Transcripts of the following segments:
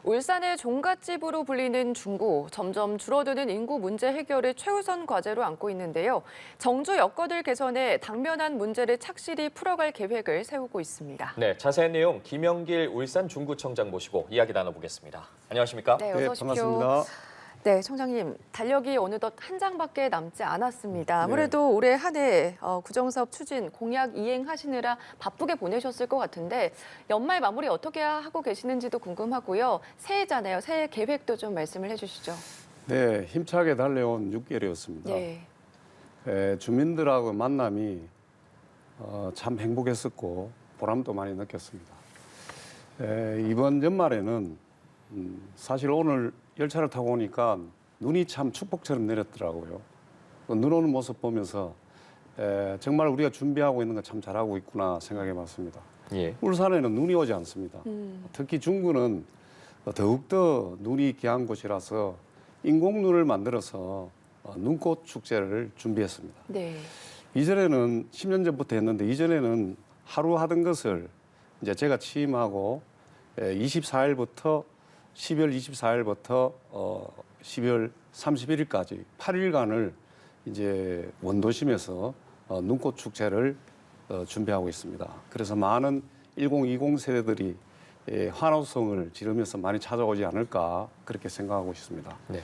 울산의 종갓집으로 불리는 중구, 점점 줄어드는 인구 문제 해결을 최우선 과제로 안고 있는데요. 정주 여건을 개선해 당면한 문제를 착실히 풀어갈 계획을 세우고 있습니다. 네, 자세한 내용 김영길 울산 중구청장 모시고 이야기 나눠보겠습니다. 안녕하십니까? 네, 어서 오십시오. 반갑습니다. 네, 청장님, 달력이 어느덧 한 장밖에 남지 않았습니다. 아무래도 네. 올해 한 해 구정사업 추진, 공약 이행하시느라 바쁘게 보내셨을 것 같은데 연말 마무리 어떻게 하고 계시는지도 궁금하고요. 새해잖아요. 새해 계획도 좀 말씀을 해주시죠. 네, 힘차게 달려온 6개월이었습니다. 네. 주민들하고 만남이 참 행복했었고 보람도 많이 느꼈습니다. 이번 연말에는 사실 오늘 열차를 타고 오니까 눈이 참 축복처럼 내렸더라고요. 눈 오는 모습 보면서 정말 우리가 준비하고 있는 거 참 잘하고 있구나 생각해 봤습니다. 예. 울산에는 눈이 오지 않습니다. 특히 중구는 더욱더 눈이 귀한 곳이라서 인공눈을 만들어서 눈꽃 축제를 준비했습니다. 네. 이전에는 10년 전부터 했는데 이전에는 하루 하던 것을 이제 제가 취임하고 24일부터 12월 24일부터 12월 31일까지 8일간을 이제 원도심에서 눈꽃 축제를 준비하고 있습니다. 그래서 많은 1020 세대들이 환호성을 지르면서 많이 찾아오지 않을까 그렇게 생각하고 있습니다. 네.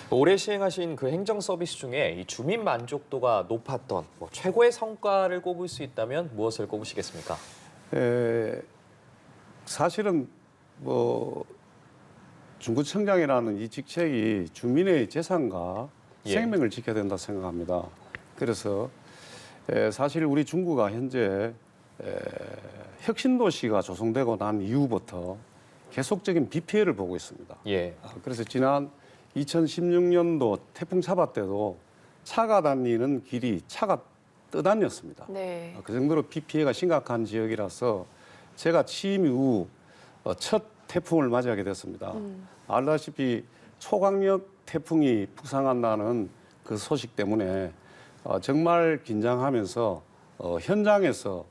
올해 시행하신 그 행정 서비스 중에 이 주민 만족도가 높았던 최고의 성과를 꼽을 수 있다면 무엇을 꼽으시겠습니까? 사실은 중구청장이라는 이 직책이 주민의 재산과 생명을 지켜야 된다 생각합니다. 그래서 사실 우리 중구가 현재 혁신도시가 조성되고 난 이후부터 계속적인 비 피해를 보고 있습니다. 예. 그래서 지난 2016년도 태풍 차바 때도 차가 다니는 길이 차가 떠다녔습니다. 네. 그 정도로 비 피해가 심각한 지역이라서 제가 취임 이후 첫 태풍을 맞이하게 됐습니다. 알다시피 초강력 태풍이 북상한다는 그 소식 때문에 정말 긴장하면서 현장에서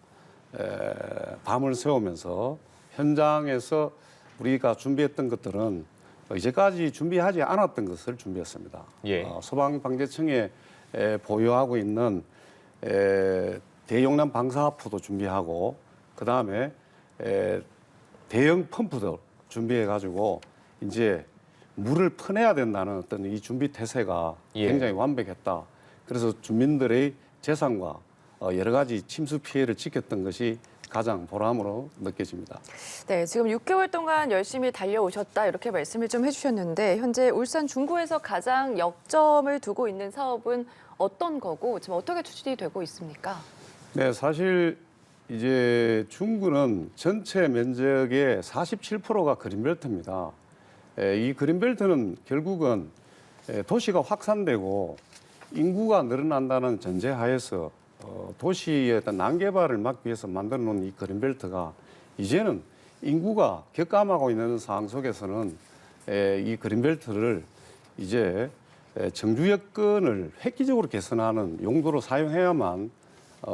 밤을 새우면서 현장에서 우리가 준비했던 것들은 이제까지 준비하지 않았던 것을 준비했습니다. 예. 소방방재청에 보유하고 있는 대용량 방사포도 준비하고 그다음에 대형 펌프도 준비해가지고 이제 물을 퍼내야 된다는 어떤 이 준비 태세가 굉장히 완벽했다. 그래서 주민들의 재산과 여러 가지 침수 피해를 지켰던 것이 가장 보람으로 느껴집니다. 네, 지금 6개월 동안 열심히 달려오셨다 이렇게 말씀을 좀 해주셨는데 현재 울산 중구에서 가장 역점을 두고 있는 사업은 어떤 거고 지금 어떻게 추진이 되고 있습니까? 네, 사실 이제 중구는 전체 면적의 47%가 그린벨트입니다. 이 그린벨트는 결국은 도시가 확산되고 인구가 늘어난다는 전제하에서 도시의 어떤 난개발을 막기 위해서 만들어 놓은 이 그린벨트가 이제는 인구가 격감하고 있는 상황 속에서는 이 그린벨트를 이제 정주 여건을 획기적으로 개선하는 용도로 사용해야만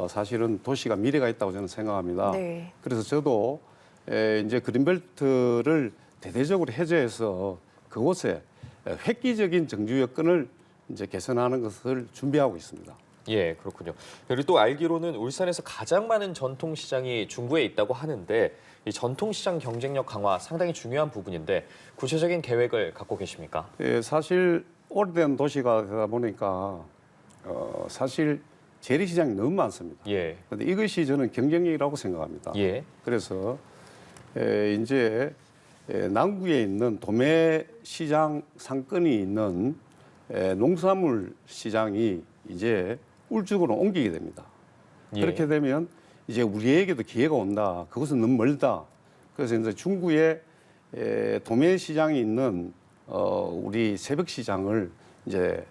사실은 도시가 미래가 있다고 저는 생각합니다. 네. 그래서 저도 이제 그린벨트를 대대적으로 해제해서 그곳에 획기적인 정주 여건을 이제 개선하는 것을 준비하고 있습니다. 예, 그렇군요. 그리고 또 알기로는 울산에서 가장 많은 전통시장이 중구에 있다고 하는데 이 전통시장 경쟁력 강화 상당히 중요한 부분인데 구체적인 계획을 갖고 계십니까? 예, 사실 오래된 도시가 되다 보니까 사실 재래시장이 너무 많습니다. 예. 그런데 이것이 저는 경쟁력이라고 생각합니다. 예. 그래서 이제 남구에 있는 도매시장 상권이 있는 농수산물 시장이 이제 울주구로 옮기게 됩니다. 예. 그렇게 되면 이제 우리에게도 기회가 온다. 그것은 너무 멀다. 그래서 이제 중구에 도매시장이 있는 우리 새벽시장을 이제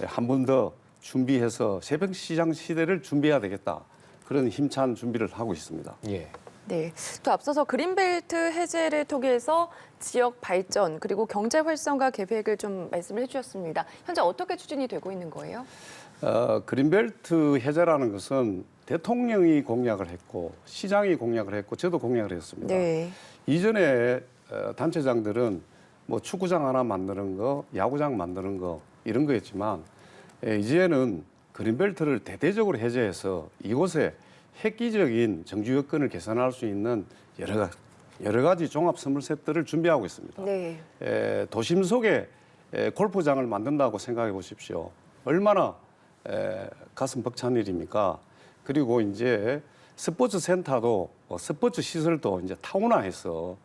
한 번 더 준비해서 새벽시장 시대를 준비해야 되겠다. 그런 힘찬 준비를 하고 있습니다. 예. 네, 또 앞서서 그린벨트 해제를 통해서 지역 발전 그리고 경제 활성화 계획을 좀 말씀을 해주셨습니다. 현재 어떻게 추진이 되고 있는 거예요? 그린벨트 해제라는 것은 대통령이 공약을 했고 시장이 공약을 했고 저도 공약을 했습니다. 네. 이전에 단체장들은 뭐 축구장 하나 만드는 거, 야구장 만드는 거 이런 거였지만 이제는 그린벨트를 대대적으로 해제해서 이곳에 획기적인 정주 여건을 개선할 수 있는 여러 가지 종합 선물 세트를 준비하고 있습니다. 네. 도심 속에 골프장을 만든다고 생각해 보십시오. 얼마나 가슴 벅찬 일입니까? 그리고 이제 스포츠 센터도 스포츠 시설도 이제 타운화해서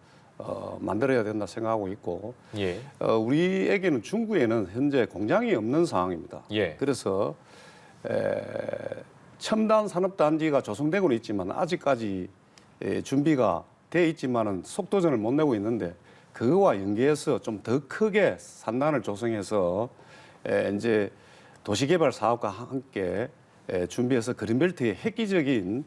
만들어야 된다 생각하고 있고 예. 우리에게는 중구에는 현재 공장이 없는 상황입니다. 예. 그래서 첨단 산업단지가 조성되고는 있지만 아직까지 준비가 돼 있지만은 속도전을 못 내고 있는데 그거와 연계해서 좀 더 크게 산단을 조성해서 이제 도시개발 사업과 함께 준비해서 그린벨트의 획기적인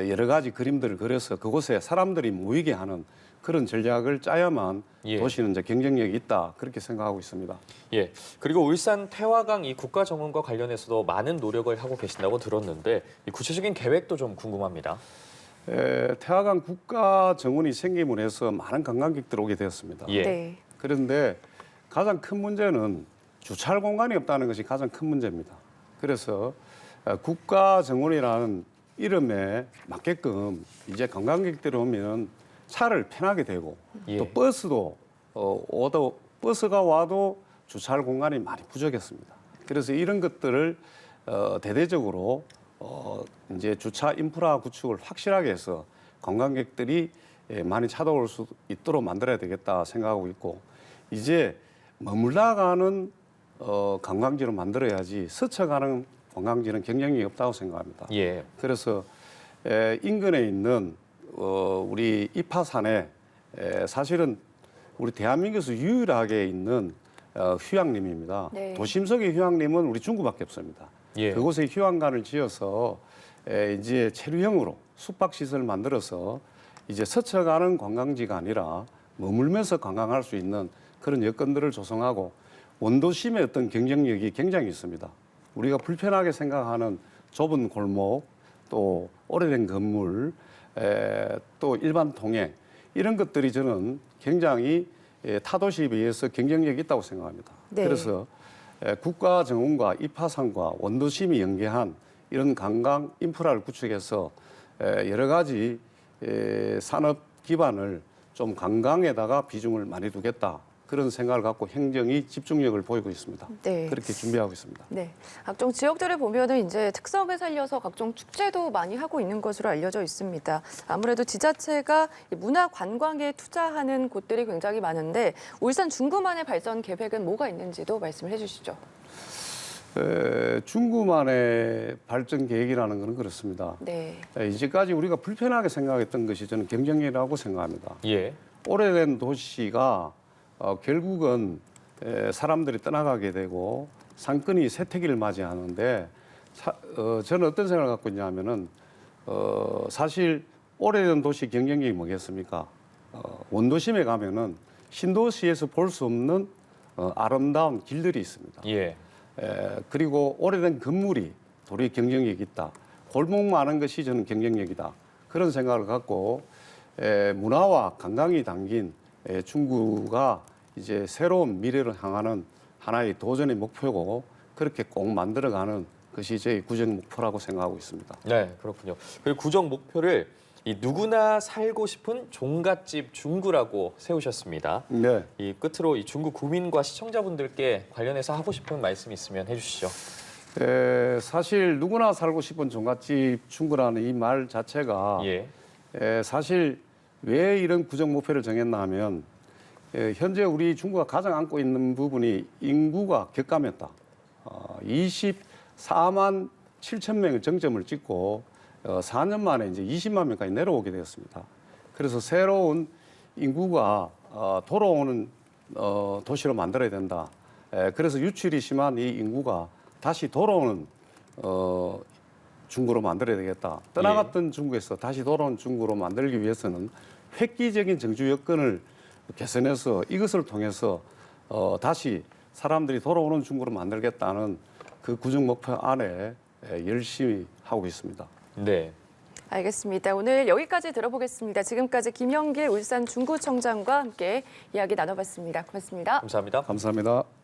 여러 가지 그림들을 그려서 그곳에 사람들이 모이게 하는 그런 전략을 짜야만 예. 도시는 이제 경쟁력이 있다 그렇게 생각하고 있습니다. 예. 그리고 울산 태화강 이 국가 정원과 관련해서도 많은 노력을 하고 계신다고 들었는데 이 구체적인 계획도 좀 궁금합니다. 태화강 국가 정원이 생김으로 해서 많은 관광객들이 오게 되었습니다. 예. 네. 그런데 가장 큰 문제는 주차할 공간이 없다는 것이 가장 큰 문제입니다. 그래서 국가 정원이라는 이름에 맞게끔 이제 관광객들이 오면 차를 편하게 되고 예. 또 버스도 버스가 와도 주차할 공간이 많이 부족했습니다. 그래서 이런 것들을 대대적으로 이제 주차 인프라 구축을 확실하게 해서 관광객들이 많이 찾아올 수 있도록 만들어야 되겠다 생각하고 있고 이제 머물러가는 관광지로 만들어야지 스쳐가는 관광지는 경쟁력이 없다고 생각합니다. 예. 그래서 인근에 있는 우리 이파산에 사실은 우리 대한민국에서 유일하게 있는 휴양림입니다. 네. 도심 속의 휴양림은 우리 중구밖에 없습니다. 예. 그곳에 휴양관을 지어서 이제 체류형으로 숙박시설을 만들어서 이제 스쳐가는 관광지가 아니라 머물면서 관광할 수 있는 그런 여건들을 조성하고 원도심의 어떤 경쟁력이 굉장히 있습니다. 우리가 불편하게 생각하는 좁은 골목, 또 오래된 건물, 또 일반 통행 이런 것들이 저는 굉장히 타도시에 비해서 경쟁력이 있다고 생각합니다. 네. 그래서 국가 정원과 이파산과 원도심이 연계한 이런 관광 인프라를 구축해서 여러 가지 산업 기반을 좀 관광에다가 비중을 많이 두겠다. 그런 생각을 갖고 행정이 집중력을 보이고 있습니다. 네. 그렇게 준비하고 있습니다. 네. 각종 지역들을 보면은 이제 특성을 살려서 각종 축제도 많이 하고 있는 것으로 알려져 있습니다. 아무래도 지자체가 문화 관광에 투자하는 곳들이 굉장히 많은데 울산 중구만의 발전 계획은 뭐가 있는지도 말씀을 해주시죠. 중구만의 발전 계획이라는 것은 그렇습니다. 네. 이제까지 우리가 불편하게 생각했던 것이 저는 경쟁력이라고 생각합니다. 예. 오래된 도시가 결국은 사람들이 떠나가게 되고 상권이 쇠퇴기를 맞이하는데 저는 어떤 생각을 갖고 있냐면은 사실 오래된 도시 경쟁력이 뭐겠습니까? 원도심에 가면은 신도시에서 볼 수 없는 아름다운 길들이 있습니다. 예. 그리고 오래된 건물이 도리 경쟁력이 있다. 골목 많은 것이 저는 경쟁력이다. 그런 생각을 갖고 문화와 관광이 담긴 중구가 이제 새로운 미래를 향하는 하나의 도전의 목표고 그렇게 꼭 만들어가는 것이 저희 구정 목표라고 생각하고 있습니다. 네, 그렇군요. 그리고 구정 목표를 이 누구나 살고 싶은 종갓집 중구라고 세우셨습니다. 네. 이 끝으로 이 중구 구민과 시청자분들께 관련해서 하고 싶은 말씀 있으면 해주시죠. 사실 누구나 살고 싶은 종갓집 중구라는 이 말 자체가 예. 사실 왜 이런 구정 목표를 정했나 하면 현재 우리 중구가 가장 안고 있는 부분이 인구가 격감했다. 24만 7천 명의 정점을 찍고 4년 만에 이제 20만 명까지 내려오게 되었습니다. 그래서 새로운 인구가 돌아오는 도시로 만들어야 된다. 그래서 유출이 심한 이 인구가 다시 돌아오는 중구로 만들어야 되겠다. 떠나갔던 중구에서 다시 돌아온 중구로 만들기 위해서는 획기적인 정주 여건을 개선해서 이것을 통해서 다시 사람들이 돌아오는 중구로 만들겠다는 그 구정 목표 안에 열심히 하고 있습니다. 네. 알겠습니다. 오늘 여기까지 들어보겠습니다. 지금까지 김영길 울산 중구청장과 함께 이야기 나눠봤습니다. 고맙습니다. 감사합니다. 감사합니다.